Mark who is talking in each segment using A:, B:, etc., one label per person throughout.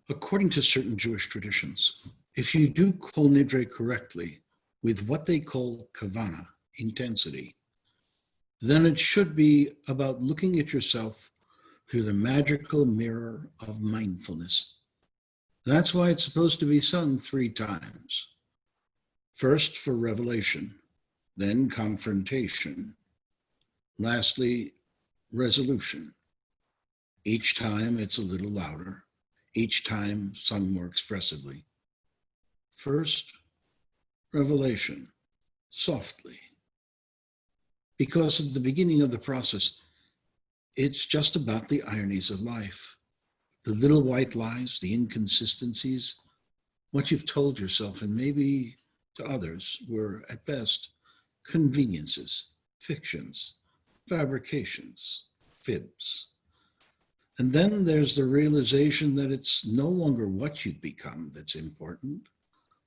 A: According to certain Jewish traditions, if you do kol nidre correctly with what they call kavana, intensity, then it should be about looking at yourself through the magical mirror of mindfulness. That's why it's supposed to be sung 3 times. First for revelation, then confrontation, lastly, resolution. Each time it's a little louder, each time sung more expressively. First, revelation, softly. Because at the beginning of the process, it's just about the ironies of life, the little white lies, the inconsistencies, what you've told yourself and maybe to others were, at best, conveniences, fictions, fabrications, fibs. And then there's the realization that it's no longer what you've become that's important,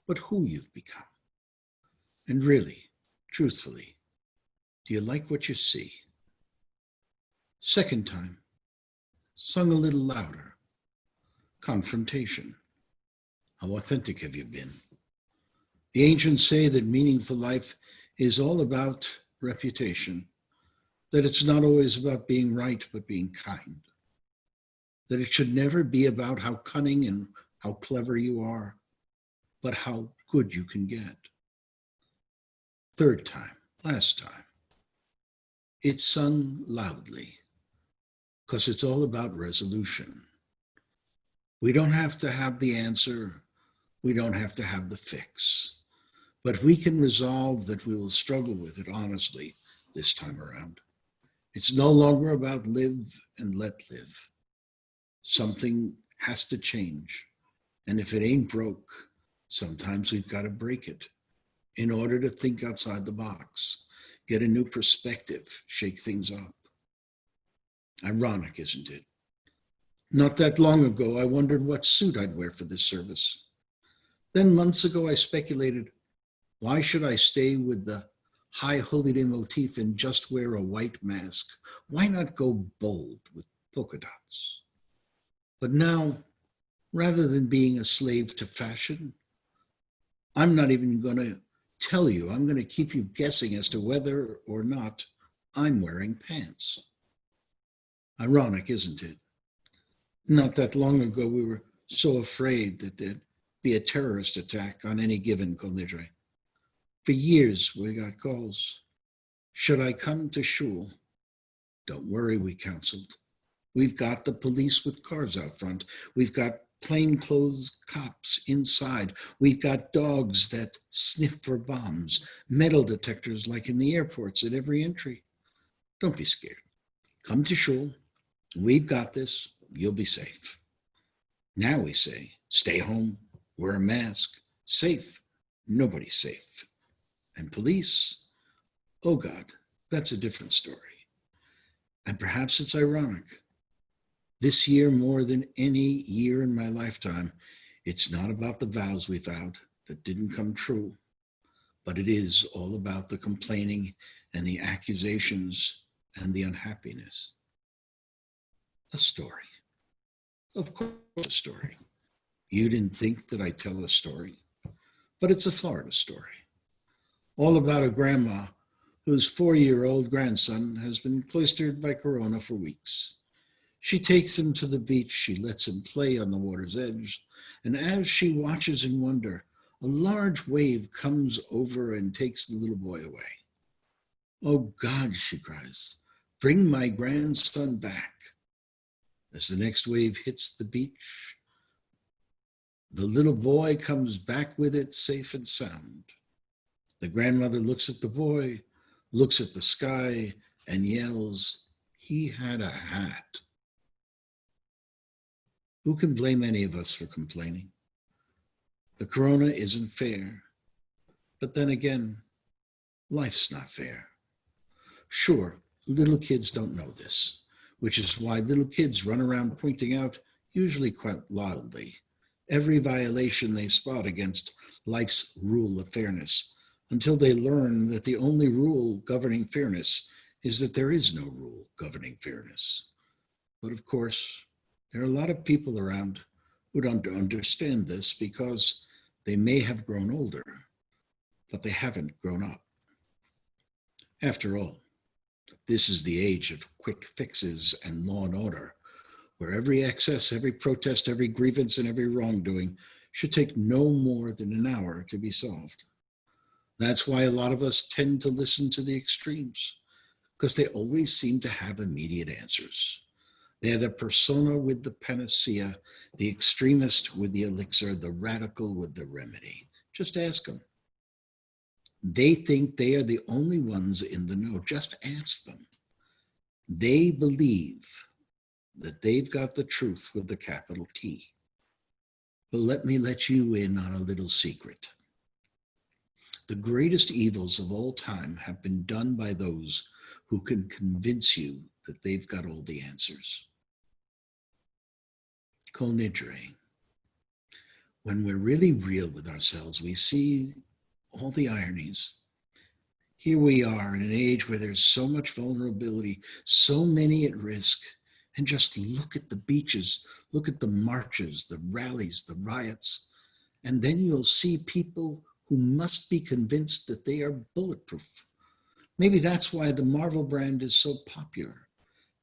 A: but who you've become. And really, truthfully, do you like what you see? Second time, sung a little louder. Confrontation. How authentic have you been? The ancients say that meaningful life is all about reputation, that it's not always about being right, but being kind, that it should never be about how cunning and how clever you are, but how good you can get. Third time, last time, it's sung loudly, because it's all about resolution. We don't have to have the answer. We don't have to have the fix. But we can resolve that we will struggle with it honestly this time around. It's no longer about live and let live. Something has to change. And if it ain't broke, sometimes we've got to break it in order to think outside the box, get a new perspective, shake things up. Ironic, isn't it? Not that long ago, I wondered what suit I'd wear for this service. Then months ago, I speculated, why should I stay with the high holiday motif and just wear a white mask? Why not go bold with polka dots? But now, rather than being a slave to fashion, I'm not even going to tell you. I'm going to keep you guessing as to whether or not I'm wearing pants. Ironic, isn't it? Not that long ago, we were so afraid that there'd be a terrorist attack on any given kol nidre. For years, we got calls. Should I come to shul? Don't worry, we counseled. We've got the police with cars out front. We've got plainclothes cops inside. We've got dogs that sniff for bombs, metal detectors like in the airports at every entry. Don't be scared. Come to shul. We've got this. You'll be safe. Now we say, stay home, wear a mask, safe. Nobody's safe. And police, oh God, that's a different story. And perhaps it's ironic. This year, more than any year in my lifetime, it's not about the vows we vowed that didn't come true, but it is all about the complaining and the accusations and the unhappiness. A story. Of course, a story. You didn't think that I'd tell a story, but it's a Florida story. All about a grandma whose 4-year-old grandson has been cloistered by corona for weeks. She takes him to the beach, she lets him play on the water's edge, and as she watches in wonder, a large wave comes over and takes the little boy away. Oh God, she cries, bring my grandson back. As the next wave hits the beach, the little boy comes back with it safe and sound. The grandmother looks at the boy, looks at the sky, and yells, he had a hat. Who can blame any of us for complaining? The corona isn't fair. But then again, life's not fair. Sure, little kids don't know this, which is why little kids run around pointing out, usually quite loudly, every violation they spot against life's rule of fairness, until they learn that the only rule governing fairness is that there is no rule governing fairness. But of course, there are a lot of people around would understand this because they may have grown older, but they haven't grown up. After all, this is the age of quick fixes and law and order, where every excess, every protest, every grievance, and every wrongdoing should take no more than an hour to be solved. That's why a lot of us tend to listen to the extremes, because they always seem to have immediate answers. They're the persona with the panacea, the extremist with the elixir, the radical with the remedy. Just ask them. They think they are the only ones in the know. Just ask them. They believe that they've got the truth with the capital T. But let me let you in on a little secret. The greatest evils of all time have been done by those who can convince you that they've got all the answers. Kol Nidre. When we're really real with ourselves, we see all the ironies. Here we are in an age where there's so much vulnerability, so many at risk, and just look at the beaches, look at the marches, the rallies, the riots, and then you'll see people who must be convinced that they are bulletproof. Maybe that's why the Marvel brand is so popular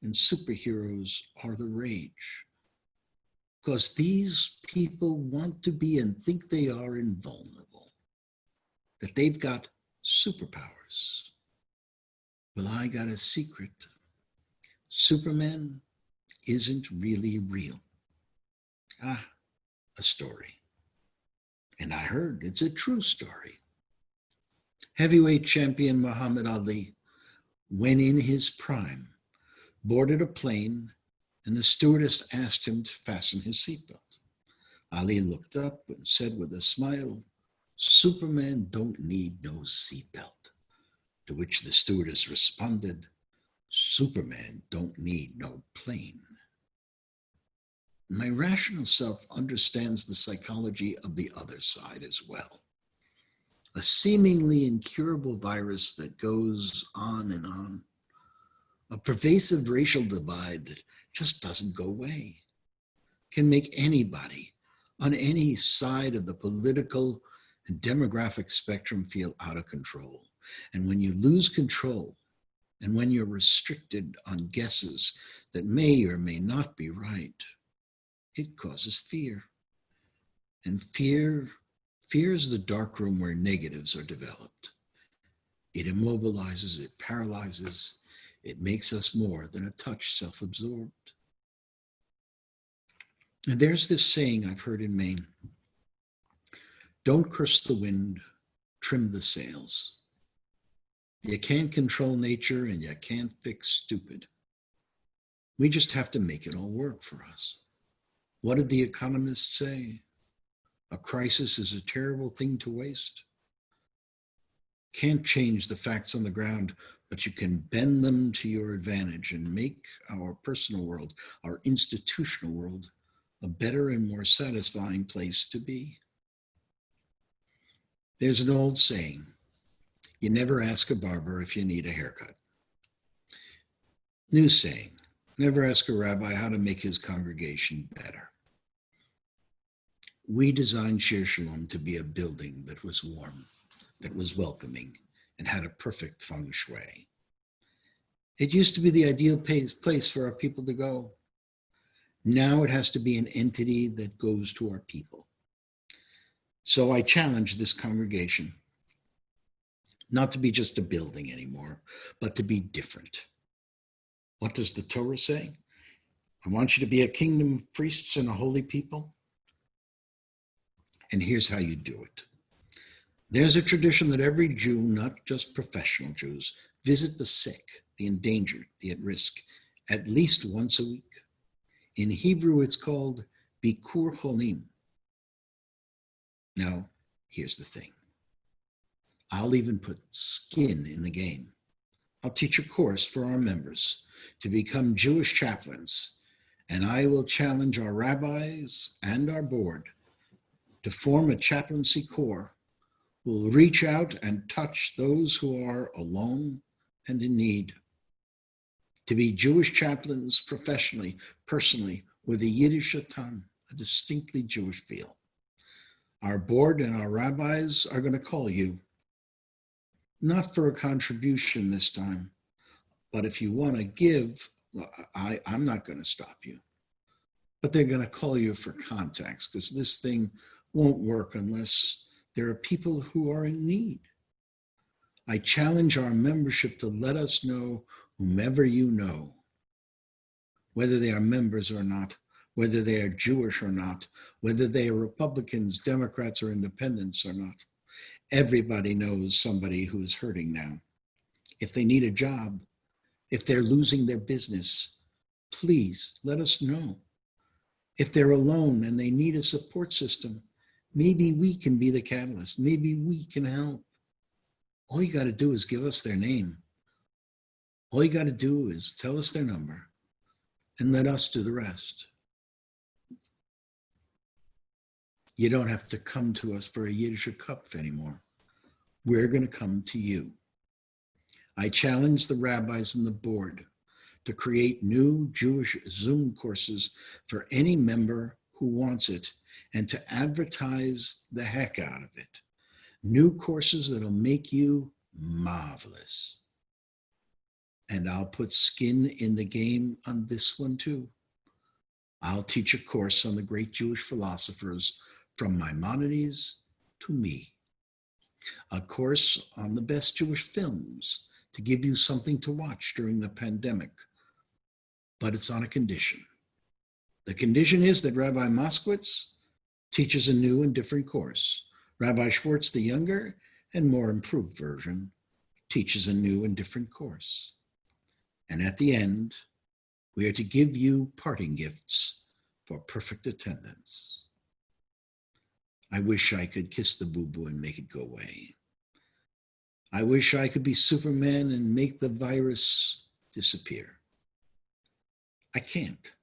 A: and superheroes are the rage. Because these people want to be and think they are invulnerable, that they've got superpowers. Well, I got a secret. Superman isn't really real. A story. And I heard it's a true story. Heavyweight champion Muhammad Ali, when in his prime, boarded a plane and the stewardess asked him to fasten his seatbelt. Ali looked up and said with a smile, "Superman don't need no seatbelt." To which the stewardess responded, "Superman don't need no plane." My rational self understands the psychology of the other side as well. A seemingly incurable virus that goes on and on. A pervasive racial divide that just doesn't go away. Can make anybody on any side of the political and demographic spectrum feel out of control. And when you lose control, and when you're restricted on guesses that may or may not be right, it causes fear. And fear is the dark room where negatives are developed. It immobilizes, it paralyzes, it makes us more than a touch self-absorbed. And there's this saying I've heard in Maine: don't curse the wind, trim the sails. You can't control nature and you can't fix stupid. We just have to make it all work for us. What did the economists say? A crisis is a terrible thing to waste. Can't change the facts on the ground, but you can bend them to your advantage and make our personal world, our institutional world, a better and more satisfying place to be. There's an old saying, you never ask a barber if you need a haircut. New saying, never ask a rabbi how to make his congregation better. We designed Shir Shalom to be a building that was warm, that was welcoming, and had a perfect feng shui. It used to be the ideal place for our people to go. Now it has to be an entity that goes to our people. So I challenge this congregation not to be just a building anymore, but to be different. What does the Torah say? I want you to be a kingdom of priests and a holy people. And here's how you do it. There's a tradition that every Jew, not just professional Jews, visit the sick, the endangered, the at risk, at least once a week. In Hebrew, it's called Bikur Cholim. Now, here's the thing. I'll even put skin in the game. I'll teach a course for our members to become Jewish chaplains, and I will challenge our rabbis and our board to form a chaplaincy corps who will reach out and touch those who are alone and in need. To be Jewish chaplains professionally, personally, with a Yiddish atam, a distinctly Jewish feel. Our board and our rabbis are going to call you, not for a contribution this time, but if you want to give, I'm not going to stop you. But they're going to call you for contacts, because this thing won't work unless there are people who are in need. I challenge our membership to let us know whomever you know, whether they are members or not, whether they are Jewish or not, whether they are Republicans, Democrats, or independents or not. Everybody knows somebody who is hurting now. If they need a job, if they're losing their business, please let us know. If they're alone and they need a support system, maybe we can be the catalyst. Maybe we can help. All you got to do is give us their name. All you got to do is tell us their number and let us do the rest. You don't have to come to us for a Yiddish cup anymore. We're going to come to you. I challenge the rabbis and the board to create new Jewish Zoom courses for any member who wants it and to advertise the heck out of it. New courses that'll make you marvelous. And I'll put skin in the game on this one too. I'll teach a course on the great Jewish philosophers from Maimonides to me. A course on the best Jewish films to give you something to watch during the pandemic. But it's on a condition. The condition is that Rabbi Moskowitz teaches a new and different course. Rabbi Schwartz, the younger and more improved version, teaches a new and different course. And at the end, we are to give you parting gifts for perfect attendance. I wish I could kiss the boo-boo and make it go away. I wish I could be Superman and make the virus disappear. I can't.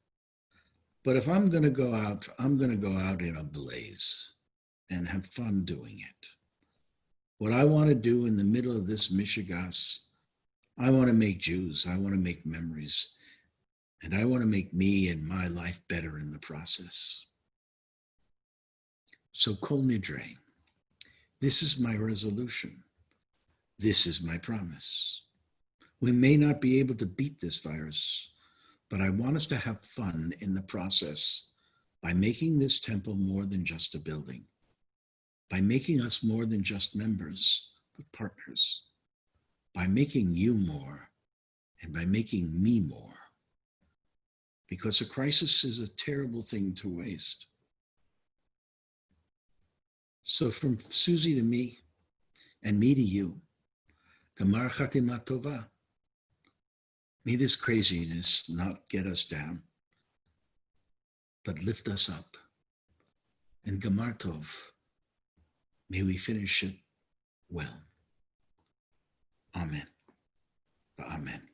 A: But if I'm going to go out, I'm going to go out in a blaze and have fun doing it. What I want to do in the middle of this Mishigas, I want to make Jews. I want to make memories. And I want to make me and my life better in the process. So Kol Nidre, this is my resolution. This is my promise. We may not be able to beat this virus, but I want us to have fun in the process by making this temple more than just a building, by making us more than just members, but partners, by making you more and by making me more. Because a crisis is a terrible thing to waste. So from Susie to me and me to you, Gamar Chatima Tova. May this craziness not get us down, but lift us up. And Gamar Tov, may we finish it well. Amen. Amen.